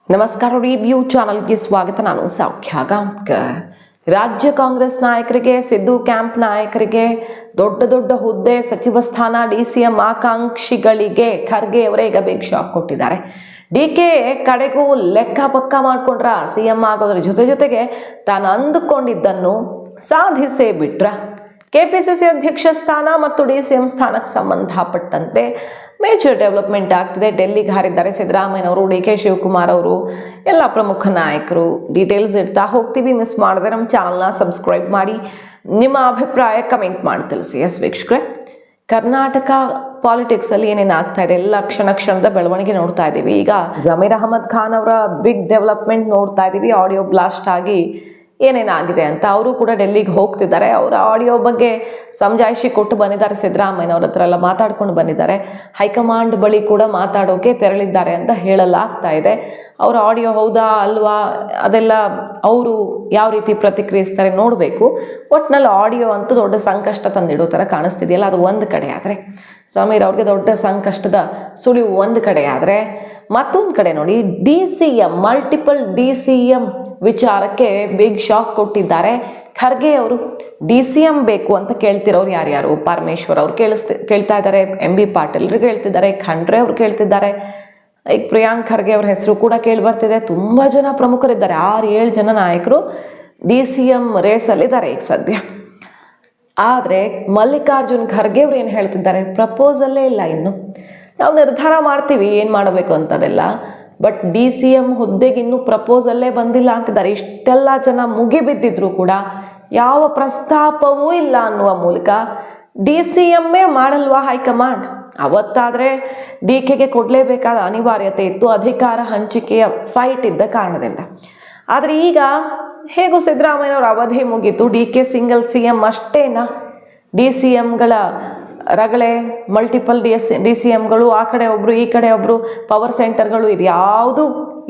ನಮಸ್ಕಾರ. ರಿವ್ಯೂ ಚಾನಲ್ಗೆ ಸ್ವಾಗತ. ನಾನು ಸೌಖ್ಯ ಗಾಂವ್ಕರ್. ರಾಜ್ಯ ಕಾಂಗ್ರೆಸ್ ನಾಯಕರಿಗೆ, ಸಿದ್ದು ಕ್ಯಾಂಪ್ ನಾಯಕರಿಗೆ, ದೊಡ್ಡ ದೊಡ್ಡ ಹುದ್ದೆ, ಸಚಿವ ಸ್ಥಾನ, DCM ಆಕಾಂಕ್ಷಿಗಳಿಗೆ ಖರ್ಗೆ ಅವರೇ ಈಗ ಬಿಗ್ ಶಾಕ್ ಕೊಟ್ಟಿದ್ದಾರೆ. DK ಕಡೆಗೂ ಲೆಕ್ಕ ಪಕ್ಕ ಮಾಡ್ಕೊಂಡ್ರ CM ಆಗೋದ್ರ ಜೊತೆಗೆ ತಾನು ಅಂದುಕೊಂಡಿದ್ದನ್ನು ಸಾಧಿಸೇ ಬಿಟ್ರ. KPCC ಅಧ್ಯಕ್ಷ ಸ್ಥಾನ ಮತ್ತು DCM ಸ್ಥಾನಕ್ಕೆ ಸಂಬಂಧಪಟ್ಟಂತೆ ಮೇಜರ್ ಡೆವಲಪ್ಮೆಂಟ್ ಆಗ್ತಿದೆ. ಡೆಲ್ಲಿಗೆ ಹಾರಿದ್ದಾರೆ ಸಿದ್ದರಾಮಯ್ಯನವರು, DK ಶಿವಕುಮಾರ್ ಅವರು, ಎಲ್ಲ ಪ್ರಮುಖ ನಾಯಕರು. ಡೀಟೇಲ್ಸ್ ಇಡ್ತಾ ಹೋಗ್ತೀವಿ. ಮಿಸ್ ಮಾಡದೆ ನಮ್ಮ ಚಾನಲ್ನ ಸಬ್ಸ್ಕ್ರೈಬ್ ಮಾಡಿ, ನಿಮ್ಮ ಅಭಿಪ್ರಾಯ ಕಮೆಂಟ್ ಮಾಡಿ ತಿಳಿಸಿ. ಎಸ್ ವೀಕ್ಷಕರೇ, ಕರ್ನಾಟಕ ಪಾಲಿಟಿಕ್ಸ್ ಅಲ್ಲಿ ಏನೇನು ಆಗ್ತಾ ಇದೆ, ಎಲ್ಲ ಕ್ಷಣದ ಬೆಳವಣಿಗೆ ನೋಡ್ತಾ ಇದ್ದೀವಿ. ಈಗ ಜಮೀರ್ ಅಹಮದ್ ಖಾನ್ ಅವರ ಬಿಗ್ ಡೆವಲಪ್ಮೆಂಟ್ ನೋಡ್ತಾ ಇದ್ದೀವಿ. ಆಡಿಯೋ ಬ್ಲಾಸ್ಟ್ ಆಗಿ ಏನೇನಾಗಿದೆ ಅಂತ. ಅವರು ಕೂಡ ಡೆಲ್ಲಿಗೆ ಹೋಗ್ತಿದ್ದಾರೆ. ಅವರ ಆಡಿಯೋ ಬಗ್ಗೆ ಸಮಜಾಯಿಷಿ ಕೊಟ್ಟು ಬಂದಿದ್ದಾರೆ. ಸಿದ್ದರಾಮಯ್ಯನವ್ರ ಹತ್ರ ಎಲ್ಲ ಮಾತಾಡ್ಕೊಂಡು ಬಂದಿದ್ದಾರೆ. ಹೈಕಮಾಂಡ್ ಬಳಿ ಕೂಡ ಮಾತಾಡೋಕೆ ತೆರಳಿದ್ದಾರೆ ಅಂತ ಹೇಳಲಾಗ್ತಾ ಇದೆ. ಅವರ ಆಡಿಯೋ ಹೌದಾ ಅಲ್ವಾ ಅದೆಲ್ಲ ಅವರು ಯಾವ ರೀತಿ ಪ್ರತಿಕ್ರಿಯಿಸ್ತಾರೆ ನೋಡಬೇಕು. ಒಟ್ಟಿನಲ್ಲಿ ಆಡಿಯೋ ಅಂತೂ ದೊಡ್ಡ ಸಂಕಷ್ಟ ತಂದಿಡೋ ಥರ ಕಾಣಿಸ್ತಿದೆಯಲ್ಲ, ಅದು ಒಂದು ಕಡೆ ಆದರೆ, ಸಮೀರ್ ಅವ್ರಿಗೆ ದೊಡ್ಡ ಸಂಕಷ್ಟದ ಸುಳಿವು ಒಂದು ಕಡೆ ಆದರೆ, ಮತ್ತೊಂದು ಕಡೆ ನೋಡಿ DCM ಮಲ್ಟಿಪಲ್ DCM ವಿಚಾರಕ್ಕೆ ಬಿಗ್ ಶಾಕ್ ಕೊಟ್ಟಿದ್ದಾರೆ ಖರ್ಗೆ ಅವರು. DCM ಬೇಕು ಅಂತ ಕೇಳ್ತಿರೋರು ಯಾರ್ಯಾರು? ಪರಮೇಶ್ವರ್ ಅವ್ರು ಕೇಳ್ತಾ ಇದ್ದಾರೆ, MB ಪಾಟೀಲ್ರು ಕೇಳ್ತಿದ್ದಾರೆ, ಖಂಡ್ರೆ ಅವ್ರು ಕೇಳ್ತಿದ್ದಾರೆ, ಈಗ ಪ್ರಿಯಾಂಕ್ ಖರ್ಗೆ ಅವ್ರ ಹೆಸರು ಕೂಡ ಕೇಳಿ ಬರ್ತಿದೆ. ತುಂಬ ಜನ ಪ್ರಮುಖರಿದ್ದಾರೆ, 6-7 ಜನ ನಾಯಕರು DCM ರೇಸಲ್ಲಿದ್ದಾರೆ ಈಗ ಸದ್ಯ. ಆದರೆ ಮಲ್ಲಿಕಾರ್ಜುನ್ ಖರ್ಗೆ ಅವ್ರು ಏನು ಹೇಳ್ತಿದ್ದಾರೆ, ಪ್ರಪೋಸಲ್ಲೇ ಇಲ್ಲ, ಇನ್ನು ನಾವು ನಿರ್ಧಾರ ಮಾಡ್ತೀವಿ ಏನು ಮಾಡಬೇಕು ಅಂತದೆಲ್ಲ, ಬಟ್ DCM ಹುದ್ದೆಗೆ ಇನ್ನೂ ಪ್ರಪೋಸಲ್ಲೇ ಬಂದಿಲ್ಲ ಅಂತಿದ್ದಾರೆ. ಇಷ್ಟೆಲ್ಲ ಜನ ಮುಗಿಬಿದ್ದಿದ್ರು ಕೂಡ ಯಾವ ಪ್ರಸ್ತಾಪವೂ ಇಲ್ಲ ಅನ್ನುವ ಮೂಲಕ DCMೇ ಮಾಡಲ್ವಾ ಹೈಕಮಾಂಡ್? ಅವತ್ತಾದರೆ DKಗೆ ಕೊಡಲೇಬೇಕಾದ ಅನಿವಾರ್ಯತೆ ಇತ್ತು, ಅಧಿಕಾರ ಹಂಚಿಕೆಯ ಫೈಟ್ ಇದ್ದ ಕಾರಣದಿಂದ. ಆದರೆ ಈಗ ಹೇಗೂ ಸಿದ್ದರಾಮಯ್ಯನವ್ರ ಅವಧಿ ಮುಗೀತು, DK ಸಿಂಗಲ್ CM ಅಷ್ಟೇನಾ? DCMಗಳ ರಗಳೆ, ಮಲ್ಟಿಪಲ್ DCMಗಳು, ಆ ಕಡೆ ಒಬ್ರು ಈ ಕಡೆ ಒಬ್ರು, ಪವರ್ ಸೆಂಟರ್ಗಳು, ಇದು ಯಾವುದು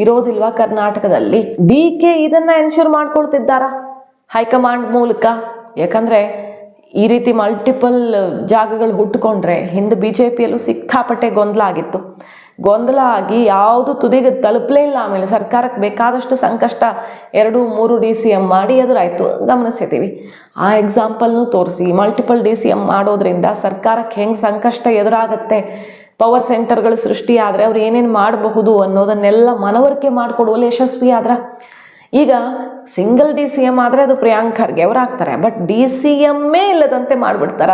ಇರೋದಿಲ್ವಾ ಕರ್ನಾಟಕದಲ್ಲಿ? DK ಇದನ್ನ ಎನ್ಶೂರ್ ಮಾಡ್ಕೊಳ್ತಿದ್ದಾರಾ ಹೈಕಮಾಂಡ್ ಮೂಲಕ? ಯಾಕಂದ್ರೆ ಈ ರೀತಿ ಮಲ್ಟಿಪಲ್ ಜಾಗಗಳು ಹುಟ್ಟುಕೊಂಡ್ರೆ, ಹಿಂದೆ BJPಯಲ್ಲೂ ಸಿಕ್ಕಾಪಟ್ಟೆ ಗೊಂದಲ ಆಗಿತ್ತು. ಗೊಂದಲ ಆಗಿ ಯಾವುದು ತುದಿಗೆ ತಲುಪಲೇ ಇಲ್ಲ. ಆಮೇಲೆ ಸರ್ಕಾರಕ್ಕೆ ಬೇಕಾದಷ್ಟು ಸಂಕಷ್ಟ 2-3 DCM ಮಾಡಿ ಎದುರಾಯಿತು, ಗಮನಿಸಿದ್ದೀವಿ. ಆ ಎಕ್ಸಾಂಪಲ್ನು ತೋರಿಸಿ, ಮಲ್ಟಿಪಲ್ DCM ಮಾಡೋದ್ರಿಂದ ಸರ್ಕಾರಕ್ಕೆ ಹೆಂಗೆ ಸಂಕಷ್ಟ ಎದುರಾಗತ್ತೆ, ಪವರ್ ಸೆಂಟರ್ಗಳು ಸೃಷ್ಟಿ ಆದರೆ ಅವ್ರು ಏನೇನು ಮಾಡಬಹುದು ಅನ್ನೋದನ್ನೆಲ್ಲ ಮನವರಿಕೆ ಮಾಡಿಕೊಡುವಲ್ಲಿ ಯಶಸ್ವಿ ಆದ್ರ. ಈಗ ಸಿಂಗಲ್ DCM ಆದರೆ ಅದು ಪ್ರಿಯಾಂಕ್ ಖರ್ಗೆ ಅವ್ರು ಆಗ್ತಾರೆ, ಬಟ್ DCMೇ ಇಲ್ಲದಂತೆ ಮಾಡಿಬಿಡ್ತಾರ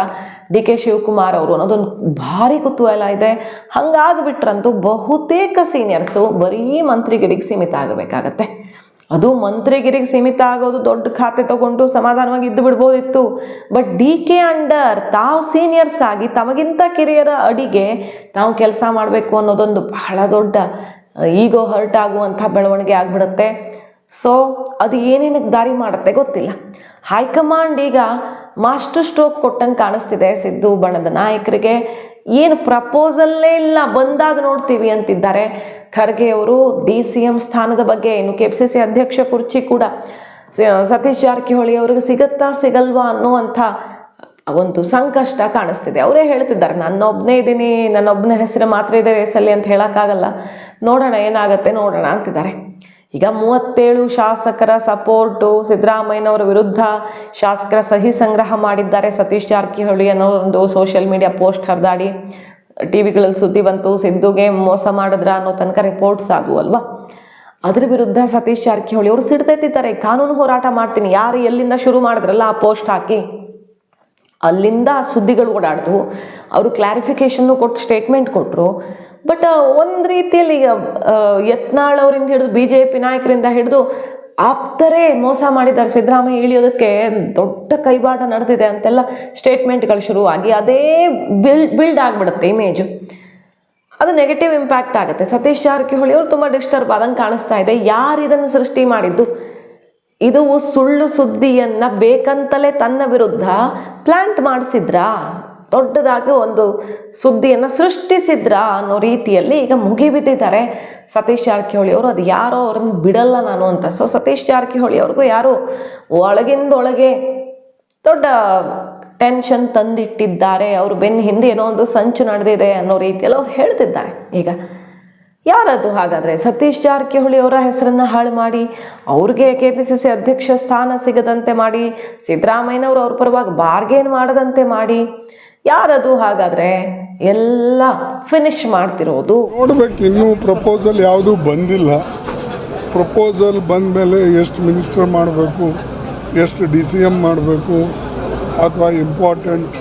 DK ಶಿವಕುಮಾರ್ ಅವರು ಅನ್ನೋದೊಂದು ಭಾರಿ ಕುತೂಹಲ ಇದೆ. ಹಂಗಾಗ್ಬಿಟ್ರಂತೂ ಬಹುತೇಕ ಸೀನಿಯರ್ಸು ಬರೀ ಮಂತ್ರಿಗಿರಿಗೆ ಸೀಮಿತ ಆಗಬೇಕಾಗತ್ತೆ. ಅದು ಮಂತ್ರಿಗಿರಿಗೆ ಸೀಮಿತ ಆಗೋದು, ದೊಡ್ಡ ಖಾತೆ ತಗೊಂಡು ಸಮಾಧಾನವಾಗಿ ಇದ್ದು ಬಿಡ್ಬೋದಿತ್ತು. ಬಟ್ DK ಅಂಡರ್ ತಾವು ಸೀನಿಯರ್ಸ್ ಆಗಿ ತಮಗಿಂತ ಕಿರಿಯರ ಅಡಿಗೆ ತಾವು ಕೆಲಸ ಮಾಡಬೇಕು ಅನ್ನೋದೊಂದು ಬಹಳ ದೊಡ್ಡ ಈಗೋ ಹರ್ಟ್ ಆಗುವಂಥ ಬೆಳವಣಿಗೆ ಆಗ್ಬಿಡುತ್ತೆ. ಸೊ ಅದು ಏನೇನಕ್ಕೆ ದಾರಿ ಮಾಡುತ್ತೆ ಗೊತ್ತಿಲ್ಲ. ಹೈಕಮಾಂಡ್ ಈಗ ಮಾಸ್ಟರ್ ಸ್ಟ್ರೋಕ್ ಕೊಟ್ಟಂಗೆ ಕಾಣಿಸ್ತಿದೆ ಸಿದ್ದು ಬಣದ ನಾಯಕರಿಗೆ. ಏನು ಪ್ರಪೋಸಲ್ಲೇ ಇಲ್ಲ, ಬಂದಾಗ ನೋಡ್ತೀವಿ ಅಂತಿದ್ದಾರೆ ಖರ್ಗೆ ಅವರು. DCM ಸ್ಥಾನದ ಬಗ್ಗೆ, ಇನ್ನು KPCC ಅಧ್ಯಕ್ಷ ಕುರ್ಚಿ ಕೂಡ ಸತೀಶ್ ಜಾರಕಿಹೊಳಿ ಅವ್ರಿಗೆ ಸಿಗತ್ತಾ ಸಿಗಲ್ವಾ ಅನ್ನುವಂಥ ಒಂದು ಸಂಕಷ್ಟ ಕಾಣಿಸ್ತಿದೆ. ಅವರೇ ಹೇಳ್ತಿದ್ದಾರೆ, ನನ್ನೊಬ್ಬನೇ ಇದ್ದೀನಿ, ನನ್ನೊಬ್ಬನ ಹೆಸರು ಮಾತ್ರ ಇದೆ ರೇಸಲ್ಲಿ ಅಂತ ಹೇಳೋಕ್ಕಾಗಲ್ಲ, ನೋಡೋಣ ಏನಾಗುತ್ತೆ ನೋಡೋಣ ಅಂತಿದ್ದಾರೆ. ಈಗ 37 ಶಾಸಕರ ಸಪೋರ್ಟು, ಸಿದ್ದರಾಮಯ್ಯನವರ ವಿರುದ್ಧ ಶಾಸಕರ ಸಹಿ ಸಂಗ್ರಹ ಮಾಡಿದ್ದಾರೆ ಸತೀಶ್ ಜಾರಕಿಹೊಳಿ ಅನ್ನೋ ಒಂದು ಸೋಷಿಯಲ್ ಮೀಡಿಯಾ ಪೋಸ್ಟ್ ಹರಿದಾಡಿ ಟಿವಿಗಳಲ್ಲಿ ಸುದ್ದಿ ಬಂತು. ಸಿದ್ದುಗೆ ಮೋಸ ಮಾಡಿದ್ರ ಅನ್ನೋ ತನಕ ರಿಪೋರ್ಟ್ಸ್ ಆಗುವಲ್ವಾ. ಅದ್ರ ವಿರುದ್ಧ ಸತೀಶ್ ಜಾರಕಿಹೊಳಿ ಅವರು ಸಿಡ್ತೈತಿದ್ದಾರೆ, ಕಾನೂನು ಹೋರಾಟ ಮಾಡ್ತೀನಿ. ಯಾರು ಎಲ್ಲಿಂದ ಶುರು ಮಾಡಿದ್ರಲ್ಲ ಆ ಪೋಸ್ಟ್ ಹಾಕಿ ಅಲ್ಲಿಂದ ಸುದ್ದಿಗಳು ಓಡಾಡ್ತು. ಅವರು ಕ್ಲಾರಿಫಿಕೇಶನ್ನು ಕೊಟ್ಟು ಸ್ಟೇಟ್ಮೆಂಟ್ ಕೊಟ್ಟರು. ಬಟ್ ಒಂದು ರೀತಿಯಲ್ಲಿ ಈಗ ಯತ್ನಾಳ್ ಅವರಿಂದ ಹಿಡಿದು BJP ನಾಯಕರಿಂದ ಹಿಡಿದು ಆಪ್ತರೇ ಮೋಸ ಮಾಡಿದ್ದಾರೆ, ಸಿದ್ದರಾಮಯ್ಯ ಇಳಿಯೋದಕ್ಕೆ ದೊಡ್ಡ ಕೈವಾಡ ನಡೆದಿದೆ ಅಂತೆಲ್ಲ ಸ್ಟೇಟ್ಮೆಂಟ್ಗಳು ಶುರುವಾಗಿ ಅದೇ ಬಿಲ್ಡ್ ಆಗಿಬಿಡುತ್ತೆ ಇಮೇಜು. ಅದು ನೆಗೆಟಿವ್ ಇಂಪ್ಯಾಕ್ಟ್ ಆಗುತ್ತೆ. ಸತೀಶ್ ಜಾರಕಿಹೊಳಿ ಅವರು ತುಂಬ ಡಿಸ್ಟರ್ಬ್ ಆದಂಗೆ ಕಾಣಿಸ್ತಾ ಇದೆ. ಯಾರು ಇದನ್ನು ಸೃಷ್ಟಿ ಮಾಡಿದ್ದು? ಇದು ಸುಳ್ಳು ಸುದ್ದಿಯನ್ನು ಬೇಕಂತಲೇ ತನ್ನ ವಿರುದ್ಧ ಪ್ಲಾಂಟ್ ಮಾಡಿಸಿದ್ರಾ, ದೊಡ್ಡದಾಗಿ ಒಂದು ಸುದ್ದಿಯನ್ನು ಸೃಷ್ಟಿಸಿದ್ರ ಅನ್ನೋ ರೀತಿಯಲ್ಲಿ ಈಗ ಮುಗಿಬಿದ್ದಿದ್ದಾರೆ ಸತೀಶ್ ಜಾರಕಿಹೊಳಿ ಅವರು. ಅದು ಯಾರೋ ಅವ್ರನ್ನ ಬಿಡಲ್ಲ ನಾನು ಅಂತ. ಸೊ ಸತೀಶ್ ಜಾರಕಿಹೊಳಿ ಅವ್ರಿಗೂ ಯಾರೋ ಒಳಗಿಂದೊಳಗೆ ದೊಡ್ಡ ಟೆನ್ಷನ್ ತಂದಿಟ್ಟಿದ್ದಾರೆ, ಅವ್ರ ಬೆನ್ನ ಹಿಂದೆ ಏನೋ ಒಂದು ಸಂಚು ನಡೆದಿದೆ ಅನ್ನೋ ರೀತಿಯಲ್ಲಿ ಅವ್ರು ಹೇಳ್ತಿದ್ದಾರೆ. ಈಗ ಯಾರದು ಹಾಗಾದರೆ? ಸತೀಶ್ ಜಾರಕಿಹೊಳಿ ಅವರ ಹೆಸರನ್ನು ಹಾಳು ಮಾಡಿ ಅವ್ರಿಗೆ KPCC ಅಧ್ಯಕ್ಷ ಸ್ಥಾನ ಸಿಗದಂತೆ ಮಾಡಿ, ಸಿದ್ದರಾಮಯ್ಯನವರು ಅವ್ರ ಪರವಾಗಿ ಬಾರ್ಗೇನ್ ಮಾಡದಂತೆ ಮಾಡಿ, ಯಾರದು ಹಾಗಾದರೆ? ಎಲ್ಲ ಫಿನಿಶ್ ಮಾಡ್ತಿರೋದು. ನೋಡ್ಬೇಕು, ಇನ್ನೂ ಪ್ರಪೋಸಲ್ ಯಾವುದೂ ಬಂದಿಲ್ಲ. ಪ್ರಪೋಸಲ್ ಬಂದ ಮೇಲೆ ಎಷ್ಟು ಮಿನಿಸ್ಟರ್ ಮಾಡಬೇಕು, ಎಷ್ಟು DCM ಮಾಡಬೇಕು, ಅಥವಾ ಇಂಪಾರ್ಟೆಂಟ್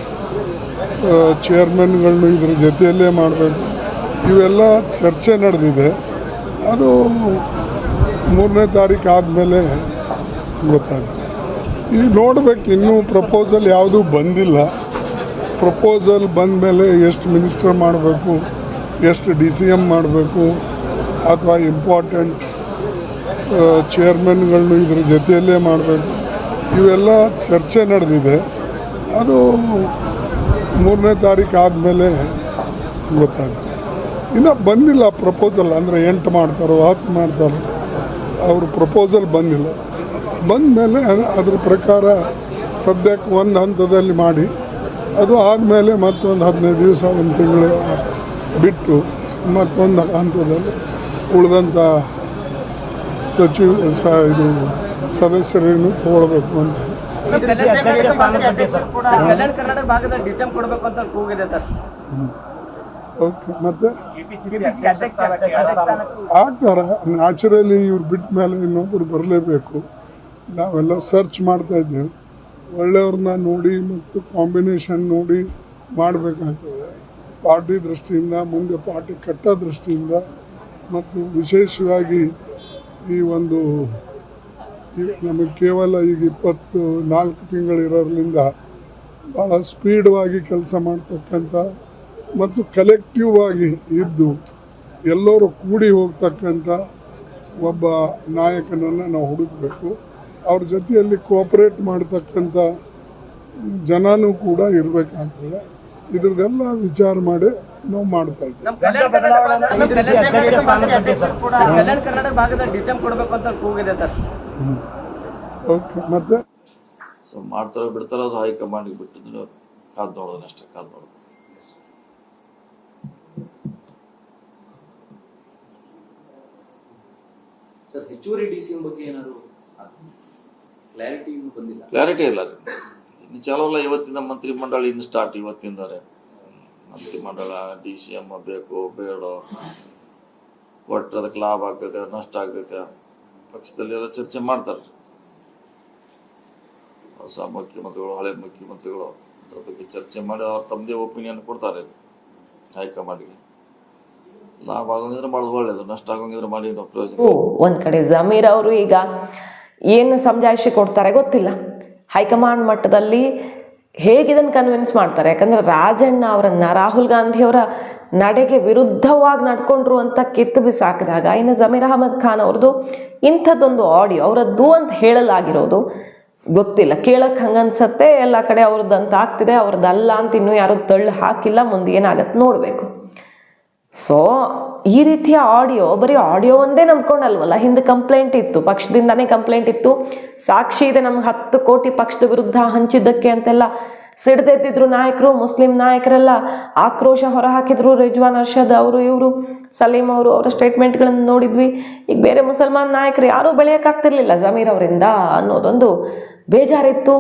ಚೇರ್ಮನ್ಗಳನ್ನೂ ಇದ್ರ ಜೊತೆಯಲ್ಲೇ ಮಾಡಬೇಕು, ಇವೆಲ್ಲ ಚರ್ಚೆ ನಡೆದಿದೆ. ಅದು 3ನೇ ತಾರೀಕು ಆದಮೇಲೆ ಗೊತ್ತಾಗ್ತದೆ. ಈಗ ನೋಡ್ಬೇಕು, ಇನ್ನೂ ಪ್ರಪೋಸಲ್ ಯಾವುದೂ ಬಂದಿಲ್ಲ. ಪ್ರಪೋಸಲ್ ಬಂದ ಮೇಲೆ ಎಷ್ಟು ಮಿನಿಸ್ಟರ್ ಮಾಡಬೇಕು, ಎಷ್ಟು DCM ಮಾಡಬೇಕು, ಅಥವಾ ಇಂಪಾರ್ಟೆಂಟ್ ಚೇರ್ಮನ್ಗಳನ್ನೂ ಇದ್ರ ಜೊತೆಯಲ್ಲೇ ಮಾಡಬೇಕು, ಇವೆಲ್ಲ ಚರ್ಚೆ ನಡೆದಿದೆ. ಅದು 3ನೇ ತಾರೀಕು ಆದಮೇಲೆ ಗೊತ್ತಾಗ್ತದೆ. ಇನ್ನು ಬಂದಿಲ್ಲ ಪ್ರಪೋಸಲ್, ಅಂದರೆ 8 ಮಾಡ್ತಾರೋ 10 ಮಾಡ್ತಾರೋ, ಅವ್ರ ಪ್ರಪೋಸಲ್ ಬಂದಿಲ್ಲ. ಬಂದ ಮೇಲೆ ಅದ್ರ ಪ್ರಕಾರ ಸದ್ಯಕ್ಕೆ ಒಂದು ಹಂತದಲ್ಲಿ ಮಾಡಿ, ಅದು ಆದಮೇಲೆ ಮತ್ತೊಂದು 15 ದಿವಸ, 1 ತಿಂಗಳು ಬಿಟ್ಟು ಮತ್ತೊಂದು ಹಂತದಲ್ಲಿ ಉಳಿದಂಥ ಇದು ಸದಸ್ಯರೇನು ತಗೊಳ್ಬೇಕು ಅಂತ. ಓಕೆ, ಮತ್ತೆ ಆಗ್ತಾರೆ ನ್ಯಾಚುರಲಿ. ಇವ್ರು ಬಿಟ್ಟ ಮೇಲೆ ಇನ್ನೊಬ್ಬರು ಬರಲೇಬೇಕು. ನಾವೆಲ್ಲ ಸರ್ಚ್ ಮಾಡ್ತಾ ಇದ್ದೇವೆ, ಒಳ್ಳೆಯವ್ರನ್ನ ನೋಡಿ ಮತ್ತು ಕಾಂಬಿನೇಷನ್ ನೋಡಿ ಮಾಡಬೇಕಾಗ್ತದೆ. ಪಾರ್ಟಿ ದೃಷ್ಟಿಯಿಂದ, ಮುಂದೆ ಪಾರ್ಟಿ ಕಟ್ಟೋ ದೃಷ್ಟಿಯಿಂದ, ಮತ್ತು ವಿಶೇಷವಾಗಿ ಈ ಒಂದು ಈಗ ನಮಗೆ ಕೇವಲ ಈಗ 24 ತಿಂಗಳಿರೋದ್ರಿಂದ ಭಾಳ ಸ್ಪೀಡವಾಗಿ ಕೆಲಸ ಮಾಡ್ತಕ್ಕಂಥ ಮತ್ತು ಕಲೆಕ್ಟಿವ್ ಆಗಿ ಇದ್ದು ಎಲ್ಲರೂ ಕೂಡಿ ಹೋಗ್ತಕ್ಕಂಥ ಒಬ್ಬ ನಾಯಕನನ್ನು ನಾವು ಹುಡುಕಬೇಕು. ಅವ್ರ ಜೊತೆಯಲ್ಲಿ ಕೋಆಪರೇಟ್ ಮಾಡ್ತಕ್ಕಂಥ ಜನನೂ ಕೂಡ ಇರಬೇಕಾಗ್ತದೆ. ಇದ್ರದ್ದೆಲ್ಲ ವಿಚಾರ ಮಾಡಿ ನಾವು ಮಾಡ್ತಾ ಇದ್ದೀವಿ. ಓಕೆ, ಮತ್ತೆ ಸೊ ಮಾಡ್ತಾರೋ ಬಿಡ್ತಾರೋ ಅದು ಹೈಕಮಾಂಡ್ಗೆ ಬಿಟ್ಟಿದ್ದು, ಕಾದು ನೋಡೋದು ಅಷ್ಟೇ, ಕಾದು ನೋಡೋದು. ಸರ್, ಹೆಚ್ಚುವರಿ DCM ಬಗ್ಗೆ ಏನಾದ್ರು ಕ್ಲಾರಿಟಿ ಇನ್ನೂ ಬಂದಿಲ್ಲ? ಕ್ಲಾರಿಟಿ ಇಲ್ಲ, ಇನ್ನು ಚಾಲೋಲ್ಲ. ಇವತ್ತಿಂದ ಮಂತ್ರಿಮಂಡಳ ಇನ್ನು ಸ್ಟಾರ್ಟ್. ಇವತ್ತಿಂದಾರೆ ಮಂತ್ರಿಮಂಡಳ DCM ಬೇಕು ಬೇಡೋ, ಒಟ್ಟು ಅದಕ್ಕೆ ಲಾಭ ಆಗ್ತೈತೆ ನಷ್ಟ ಆಗ್ತೈತೆ, ಪಕ್ಷದಲ್ಲಿ ಎಲ್ಲ ಚರ್ಚೆ ಮಾಡ್ತಾರೆ. ಹೊಸ ಮುಖ್ಯಮಂತ್ರಿಗಳು, ಹಳೆ ಮುಖ್ಯಮಂತ್ರಿಗಳು ಅದ್ರ ಬಗ್ಗೆ ಚರ್ಚೆ ಮಾಡಿ ಅವ್ರು ತಮ್ಮದೇ ಒಪಿನಿಯನ್ ಕೊಡ್ತಾರೆ ಹೈಕಮಾಂಡ್ಗೆ. ಲಾಭ ಆಗೋಂಗಿದ್ರೆ ಮಾಡೋದು ಒಳ್ಳೇದು, ನಷ್ಟ ಆಗೋಂಗಿದ್ರೆ ಮಾಡಿ ಪ್ರಯೋಜನ. ಒಂದ್ ಕಡೆ ಜಮೀರ್ ಅವರು ಈಗ ಏನು ಸಮಜಾಯಿಷಿ ಕೊಡ್ತಾರೆ ಗೊತ್ತಿಲ್ಲ. ಹೈಕಮಾಂಡ್ ಮಟ್ಟದಲ್ಲಿ ಹೇಗಿದನ್ನು ಕನ್ವಿನ್ಸ್ ಮಾಡ್ತಾರೆ? ಯಾಕಂದ್ರೆ ರಾಜಣ್ಣ ಅವರನ್ನ, ರಾಹುಲ್ ಗಾಂಧಿ ಅವರ ನಡೆಗೆ ವಿರುದ್ಧವಾಗಿ ನಡ್ಕೊಂಡ್ರು ಅಂತ ಕಿತ್ತು ಬಿಸಾಕಿದಾಗ, ಇನ್ನು ಜಮೀರ್ ಅಹಮದ್ ಖಾನ್ ಅವ್ರದ್ದು ಇಂಥದ್ದೊಂದು ಆಡಿಯೋ ಅವರದ್ದು ಅಂತ ಹೇಳಲಾಗಿರೋದು ಗೊತ್ತಿಲ್ಲ. ಕೇಳಕ್ಕೆ ಹಂಗನ್ಸತ್ತೆ, ಎಲ್ಲ ಕಡೆ ಅವ್ರದ್ದಂತ ಆಗ್ತಿದೆ, ಅವ್ರದ್ದಲ್ಲ ಅಂತ ಇನ್ನೂ ಯಾರು ತಳ್ಳು ಹಾಕಿಲ್ಲ. ಮುಂದೆ ಏನಾಗತ್ತೆ ನೋಡಬೇಕು. ಸೊ ಈ ರೀತಿಯ ಆಡಿಯೋ, ಬರೀ ಆಡಿಯೋ ಒಂದೇ ನಂಬ್ಕೊಂಡಲ್ವಲ್ಲ, ಹಿಂದೆ ಕಂಪ್ಲೇಂಟ್ ಇತ್ತು, ಪಕ್ಷದಿಂದಾನೇ ಕಂಪ್ಲೇಂಟ್ ಇತ್ತು, ಸಾಕ್ಷಿ ಇದೆ, ನಮ್ಗೆ 10 ಕೋಟಿ ಪಕ್ಷದ ವಿರುದ್ಧ ಹಂಚಿದ್ದಕ್ಕೆ ಅಂತೆಲ್ಲ ಸಿಡ್ದೆದ್ದಿದ್ರು ನಾಯಕರು, ಮುಸ್ಲಿಂ ನಾಯಕರೆಲ್ಲ ಆಕ್ರೋಶ ಹೊರಹಾಕಿದ್ರು. ರಿಜ್ವಾನ್ ಅರ್ಷದ್ ಅವರು, ಇವರು ಸಲೀಂ ಅವರು, ಅವರ ಸ್ಟೇಟ್ಮೆಂಟ್ಗಳನ್ನು ನೋಡಿದ್ವಿ. ಈಗ ಬೇರೆ ಮುಸಲ್ಮಾನ್ ನಾಯಕರು ಯಾರೂ ಬೆಳೆಯೋಕ್ಕಾಗ್ತಿರ್ಲಿಲ್ಲ ಜಮೀರ್ ಅವರಿಂದ ಅನ್ನೋದೊಂದು ಬೇಜಾರಿತ್ತು.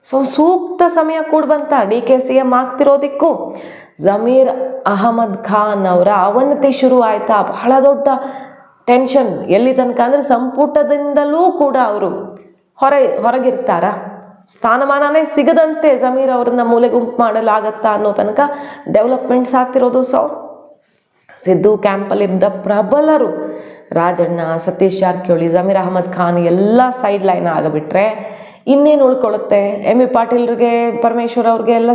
ಸೊ ಸೂಕ್ತ ಸಮಯ ಕೂಡ ಬಂತ DK CM ಆಗ್ತಿರೋದಿಕ್ಕೂ. ಜಮೀರ್ ಅಹಮದ್ ಖಾನ್ ಅವರ ಅವನತಿ ಶುರು ಆಯ್ತಾ? ಬಹಳ ದೊಡ್ಡ ಟೆನ್ಷನ್. ಎಲ್ಲಿ ತನಕ ಅಂದರೆ ಸಂಪುಟದಿಂದಲೂ ಕೂಡ ಅವರು ಹೊರಗಿರ್ತಾರ, ಸ್ಥಾನಮಾನನೇ ಸಿಗದಂತೆ ಜಮೀರ್ ಅವ್ರನ್ನ ಮೂಲೆ ಗುಂಪು ಮಾಡಲಾಗತ್ತಾ ಅನ್ನೋ ತನಕ ಡೆವಲಪ್ಮೆಂಟ್ಸ್ ಆಗ್ತಿರೋದು. ಸೊ ಸಿದ್ದು ಕ್ಯಾಂಪಲ್ಲಿದ್ದ ಪ್ರಬಲರು ರಾಜಣ್ಣ, ಸತೀಶ್ ಜಾರಕಿಹೊಳಿ, ಜಮೀರ್ ಅಹಮದ್ ಖಾನ್ ಎಲ್ಲ ಸೈಡ್ ಲೈನ್ ಆಗಿಬಿಟ್ರೆ ಇನ್ನೇನು ಉಳ್ಕೊಳ್ಳುತ್ತೆ? MB ಪಾಟೀಲ್ರಿಗೆ, ಪರಮೇಶ್ವರ್ ಅವ್ರಿಗೆ ಎಲ್ಲ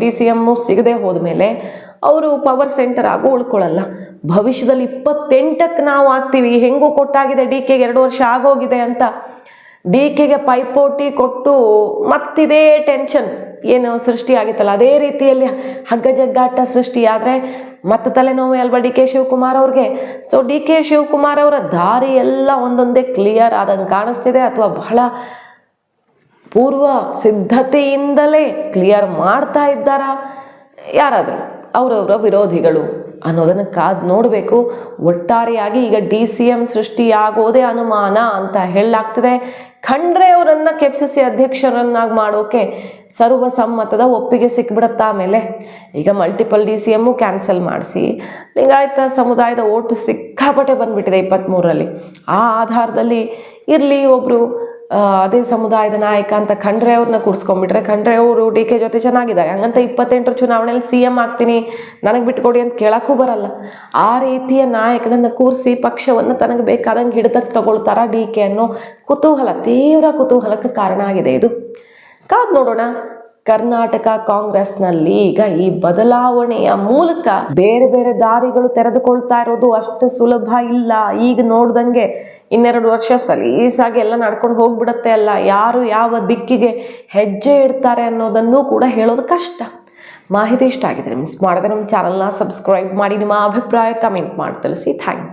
DCM ಸಿಗದೆ ಹೋದ್ಮೇಲೆ ಅವರು ಪವರ್ ಸೆಂಟರ್ ಆಗೋ ಉಳ್ಕೊಳ್ಳಲ್ಲ. ಭವಿಷ್ಯದಲ್ಲಿ 28ಕ್ಕೆ ನಾವು ಆಗ್ತೀವಿ, ಹೆಂಗೂ ಕೊಟ್ಟಾಗಿದೆ, DKಗೆ 2 ವರ್ಷ ಆಗೋಗಿದೆ ಅಂತ DKಗೆ ಪೈಪೋಟಿ ಕೊಟ್ಟು ಮತ್ತಿದೇ ಟೆನ್ಷನ್ ಏನು ಸೃಷ್ಟಿಯಾಗಿತ್ತಲ್ಲ, ಅದೇ ರೀತಿಯಲ್ಲಿ ಹಗ್ಗ ಜಗ್ಗಾಟ ಸೃಷ್ಟಿಯಾದರೆ ಮತ್ತೆ ತಲೆನೋವು ಅಲ್ವಾ DK ಶಿವಕುಮಾರ್ ಅವ್ರಿಗೆ. ಸೊ DK ಶಿವಕುಮಾರ್ ಅವರ ದಾರಿ ಎಲ್ಲ ಒಂದೊಂದೇ ಕ್ಲಿಯರ್ ಆದಂಗೆ ಕಾಣಿಸ್ತಿದೆ, ಅಥವಾ ಬಹಳ ಪೂರ್ವ ಸಿದ್ಧತೆಯಿಂದಲೇ ಕ್ಲಿಯರ್ ಮಾಡ್ತಾ ಇದ್ದಾರಾ? ಯಾರಾದರೂ ಅವರವರ ವಿರೋಧಿಗಳು ಅನ್ನೋದನ್ನು ಕಾದು ನೋಡಬೇಕು. ಒಟ್ಟಾರೆಯಾಗಿ ಈಗ DCM ಸೃಷ್ಟಿಯಾಗೋದೇ ಅನುಮಾನ ಅಂತ ಹೇಳಲಾಗ್ತದೆ. ಖಂಡ್ರೆ ಅವರನ್ನು KPCC ಅಧ್ಯಕ್ಷರನ್ನಾಗಿ ಮಾಡೋಕೆ ಸರ್ವಸಮ್ಮತದ ಒಪ್ಪಿಗೆ ಸಿಕ್ಬಿಡುತ್ತಾ ಆಮೇಲೆ. ಈಗ ಮಲ್ಟಿಪಲ್ DCM ಕ್ಯಾನ್ಸಲ್ ಮಾಡಿಸಿ ಲಿಂಗಾಯತ ಸಮುದಾಯದ ಓಟು ಸಿಕ್ಕಾಪಟ್ಟೆ ಬಂದ್ಬಿಟ್ಟಿದೆ 23ರಲ್ಲಿ. ಆ ಆಧಾರದಲ್ಲಿ ಇರಲಿ ಒಬ್ಬರು ಅದೇ ಸಮುದಾಯದ ನಾಯಕ ಅಂತ ಖಂಡ್ರೆ ಅವ್ರನ್ನ ಕೂರಿಸ್ಕೊಂಡ್ಬಿಟ್ರೆ, ಖಂಡ್ರೆ ಅವರು DK ಜೊತೆ ಚೆನ್ನಾಗಿದ್ದಾರೆ, ಹಂಗಂತ 28ರ ಚುನಾವಣೆಯಲ್ಲಿ CM ಆಗ್ತೀನಿ ನನಗೆ ಬಿಟ್ಕೊಡಿ ಅಂತ ಕೇಳಕ್ಕೂ ಬರಲ್ಲ. ಆ ರೀತಿಯ ನಾಯಕನನ್ನು ಕೂರಿಸಿ ಪಕ್ಷವನ್ನು ತನಗೆ ಬೇಕಾದಂಗೆ ಹಿಡಿತಕ್ಕೆ ತಗೊಳ್ತಾರ DK ಅನ್ನೋ ಕುತೂಹಲ, ತೀವ್ರ ಕುತೂಹಲಕ್ಕೆ ಕಾರಣ ಆಗಿದೆ ಇದು. ಕಾದ್ ನೋಡೋಣ. ಕರ್ನಾಟಕ ಕಾಂಗ್ರೆಸ್ನಲ್ಲಿ ಈಗ ಈ ಬದಲಾವಣೆಯ ಮೂಲಕ ಬೇರೆ ಬೇರೆ ದಾರಿಗಳು ತೆರೆದುಕೊಳ್ತಾ ಇರೋದು ಅಷ್ಟು ಸುಲಭ ಇಲ್ಲ. ಈಗ ನೋಡ್ದಂಗೆ 2 ವರ್ಷ ಸಲೀಸಾಗಿ ಎಲ್ಲ ನಡ್ಕೊಂಡು ಹೋಗ್ಬಿಡತ್ತೆ ಅಲ್ಲ, ಯಾರು ಯಾವ ದಿಕ್ಕಿಗೆ ಹೆಜ್ಜೆ ಇಡ್ತಾರೆ ಅನ್ನೋದನ್ನು ಕೂಡ ಹೇಳೋದು ಕಷ್ಟ. ಮಾಹಿತಿ ಇಷ್ಟ ಆಗಿದ್ರೆ ಮಿಸ್ ಮಾಡದೆ ನಮ್ಮ ಚಾನಲ್ನ ಸಬ್ಸ್ಕ್ರೈಬ್ ಮಾಡಿ, ನಿಮ್ಮ ಅಭಿಪ್ರಾಯ ಕಮೆಂಟ್ ಮಾಡಿ ತಿಳಿಸಿ. Thank you.